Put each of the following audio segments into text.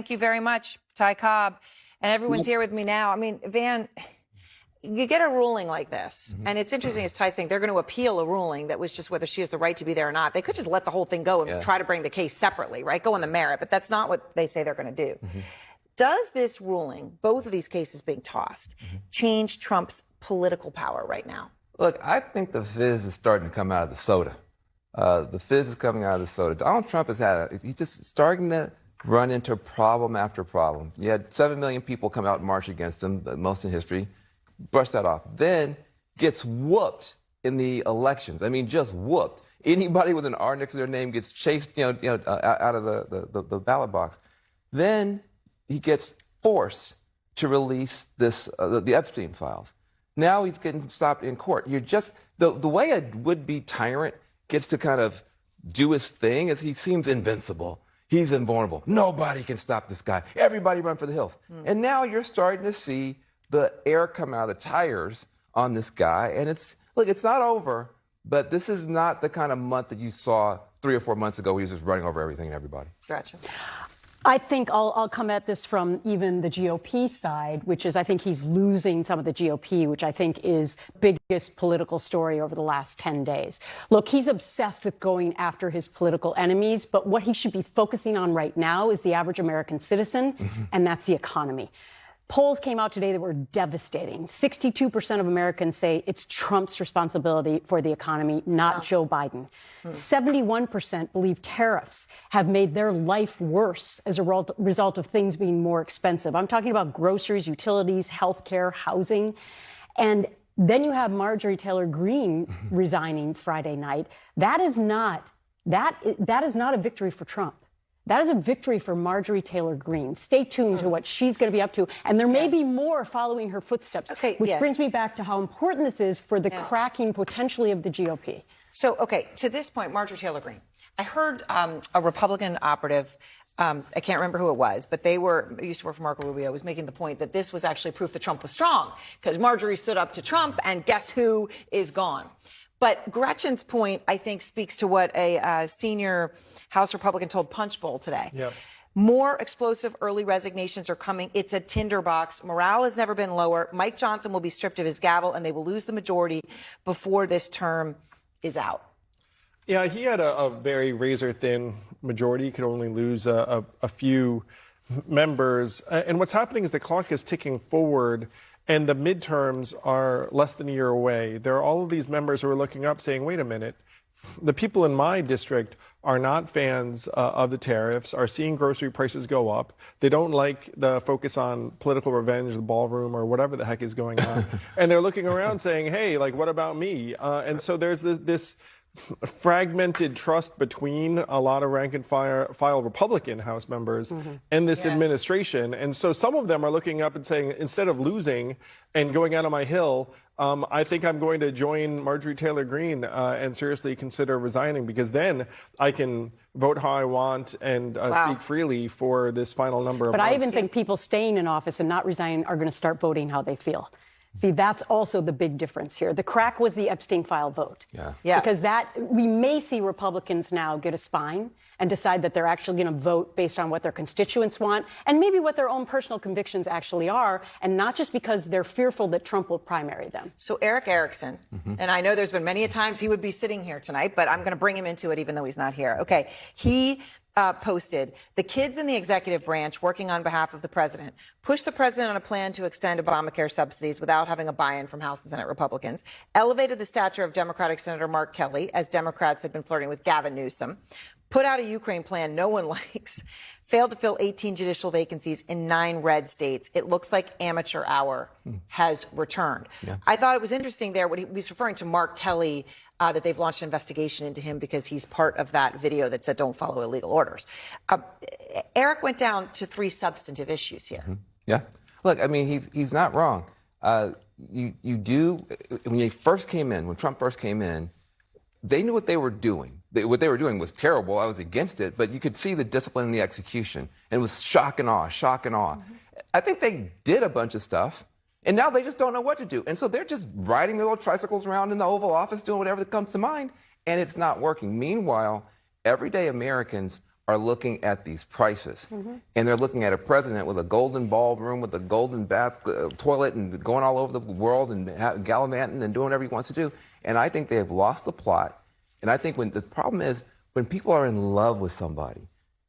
Thank you very much, Ty Cobb. And everyone's here with me now. I mean, Van, you get a ruling like this, and it's interesting, as Ty's saying, they're going to appeal a ruling that was just whether she has the right to be there or not. They could just let the whole thing go and try to bring the case separately, right? Go on the merit, but that's not what they say they're going to do. Does this ruling, both of these cases being tossed, change Trump's political power right now? Look, I think the fizz is starting to come out of the soda. The fizz is coming out of the soda. Donald Trump he's just starting to run into problem after problem. You had 7 million people come out and march against him, the most in history. Brush that off. Then gets whooped in the elections. I mean, just whooped. Anybody with an R next to their name gets chased, out of the ballot box. Then he gets forced to release the Epstein files. Now he's getting stopped in court. You're just the way a would-be tyrant gets to kind of do his thing is he seems invincible. He's invulnerable. Nobody can stop this guy. Everybody run for the hills. And now you're starting to see the air come out of the tires on this guy. And it's not over, but this is not the kind of month that you saw 3 or 4 months ago where he was just running over everything and everybody. Gotcha. I think I'll come at this from even the GOP side, which is I think he's losing some of the GOP, which I think is the biggest political story over the last 10 days. Look, he's obsessed with going after his political enemies, but what he should be focusing on right now is the average American citizen, and that's the economy. Polls came out today that were devastating. 62% of Americans say it's Trump's responsibility for the economy, not Joe Biden. 71% believe tariffs have made their life worse as a result of things being more expensive. I'm talking about groceries, utilities, healthcare, housing. And then you have Marjorie Taylor Greene resigning Friday night. That is not a victory for Trump. That is a victory for Marjorie Taylor Greene. Stay tuned to what she's going to be up to. And there may be more following her footsteps, which brings me back to how important this is for the cracking potentially of the GOP. So, to this point, Marjorie Taylor Greene, I heard a Republican operative, I can't remember who it was, but they used to work for Marco Rubio, was making the point that this was actually proof that Trump was strong because Marjorie stood up to Trump and guess who is gone. But Gretchen's point, I think, speaks to what a senior House Republican told Punchbowl today. Yep. More explosive early resignations are coming. It's a tinderbox. Morale has never been lower. Mike Johnson will be stripped of his gavel, and they will lose the majority before this term is out. Yeah, he had a very razor-thin majority. He could only lose a few members. And what's happening is the clock is ticking forward, and the midterms are less than a year away. There are all of these members who are looking up saying, wait a minute, the people in my district are not fans of the tariffs, are seeing grocery prices go up. They don't like the focus on political revenge, the ballroom, or whatever the heck is going on. And they're looking around saying, hey, like, what about me? And so there's this fragmented trust between a lot of rank-and-file Republican House members and this administration. And so some of them are looking up and saying, instead of losing and going out on my hill, I think I'm going to join Marjorie Taylor Greene and seriously consider resigning, because then I can vote how I want and speak freely for this final number of months. But I even think people staying in office and not resigning are going to start voting how they feel. See, that's also the big difference here. The crack was the Epstein file vote. Yeah. Because we may see Republicans now get a spine and decide that they're actually going to vote based on what their constituents want and maybe what their own personal convictions actually are, and not just because they're fearful that Trump will primary them. So Eric Erickson, and I know there's been many a times he would be sitting here tonight, but I'm going to bring him into it even though he's not here. Okay, he posted, the kids in the executive branch working on behalf of the president pushed the president on a plan to extend Obamacare subsidies without having a buy-in from House and Senate Republicans, elevated the stature of Democratic Senator Mark Kelly as Democrats had been flirting with Gavin Newsom, put out a Ukraine plan no one likes, failed to fill 18 judicial vacancies in 9 red states. It looks like amateur hour has returned. I thought it was interesting there when he was referring to Mark Kelly, that they've launched an investigation into him because he's part of that video that said don't follow illegal orders. Eric went down to 3 substantive issues here. Yeah. Look, I mean, he's not wrong. You do, when Trump first came in, they knew what they were doing. What they were doing was terrible. I was against it, but you could see the discipline and the execution. And it was shock and awe. I think they did a bunch of stuff, and now they just don't know what to do. And so they're just riding their little tricycles around in the Oval Office, doing whatever that comes to mind, and it's not working. Meanwhile, everyday Americans are looking at these prices, and they're looking at a president with a golden ballroom, with a golden bath toilet, and going all over the world and gallivanting and doing whatever he wants to do. And I think they have lost the plot. And I think the problem is when people are in love with somebody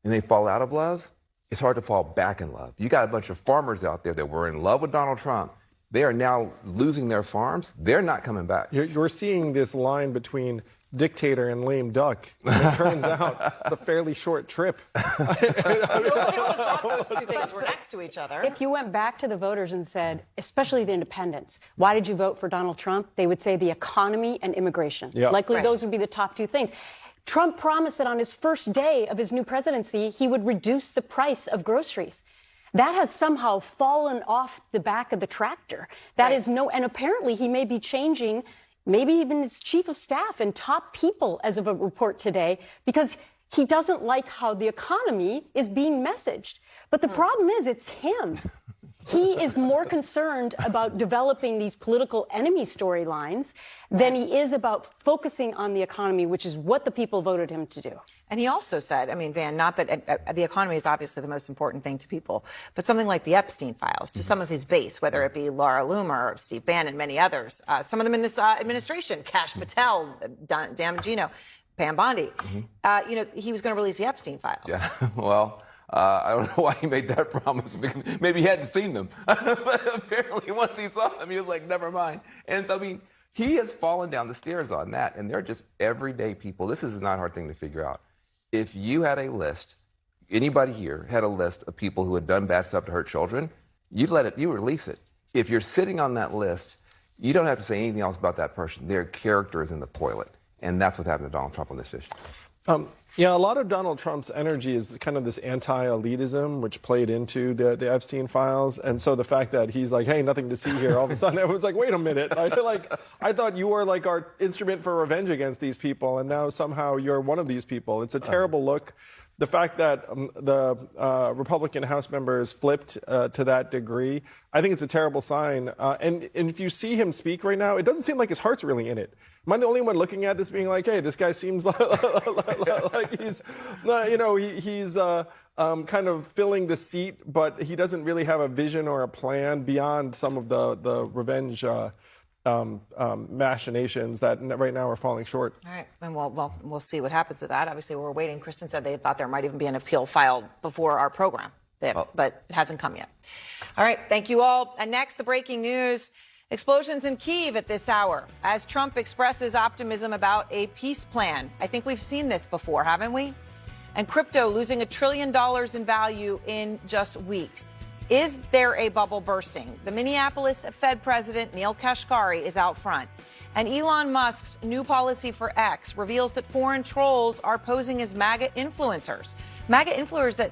and they fall out of love, it's hard to fall back in love. You got a bunch of farmers out there that were in love with Donald Trump. They are now losing their farms. They're not coming back. You're seeing this line between dictator and lame duck. And it turns out it's a fairly short trip. Nobody would have thought those two things were next to each other. If you went back to the voters and said, especially the independents, why did you vote for Donald Trump? They would say the economy and immigration. Yeah. Likely Right. those would be the top two things. Trump promised that on his first day of his new presidency, he would reduce the price of groceries. That has somehow fallen off the back of the tractor. That Right. is and apparently he may be changing maybe even his chief of staff and top people as of a report today, because he doesn't like how the economy is being messaged. But the problem is it's him. He is more concerned about developing these political enemy storylines than he is about focusing on the economy, which is what the people voted him to do. And he also said, I mean, Van, not that the economy is obviously the most important thing to people, but something like the Epstein files to some of his base, whether it be Laura Loomer or Steve Bannon, many others, some of them in this administration, Kash Patel, Dan Bongino, Pam Bondi. He was going to release the Epstein files. Yeah, well, I don't know why he made that promise. Maybe he hadn't seen them. But apparently once he saw them, he was like, never mind. And so, I mean, he has fallen down the stairs on that. And they're just everyday people. This is not a hard thing to figure out. If you had a list, anybody here had a list of people who had done bad stuff to hurt children, you release it. If you're sitting on that list, you don't have to say anything else about that person. Their character is in the toilet. And that's what happened to Donald Trump on this issue. Yeah, a lot of Donald Trump's energy is kind of this anti-elitism, which played into the Epstein files. And so the fact that he's like, hey, nothing to see here, all of a sudden everyone's like, wait a minute. I thought you were like our instrument for revenge against these people, and now somehow you're one of these people. It's a terrible look. The fact that the Republican House members flipped to that degree, I think it's a terrible sign. And if you see him speak right now, it doesn't seem like his heart's really in it. Am I the only one looking at this being like, hey, this guy seems like he's, he's kind of filling the seat, but he doesn't really have a vision or a plan beyond some of the revenge machinations that right now are falling short. All right, and we'll see what happens with that. Obviously, we're waiting. Kristen said they thought there might even be an appeal filed before our program, but it hasn't come yet. All right, thank you all. And next, the breaking news. Explosions in Kyiv at this hour as Trump expresses optimism about a peace plan. I think we've seen this before, haven't we? And crypto losing $1 trillion in value in just weeks. Is there a bubble bursting? The Minneapolis Fed president, Neil Kashkari, is out front. And Elon Musk's new policy for X reveals that foreign trolls are posing as MAGA influencers. MAGA influencers that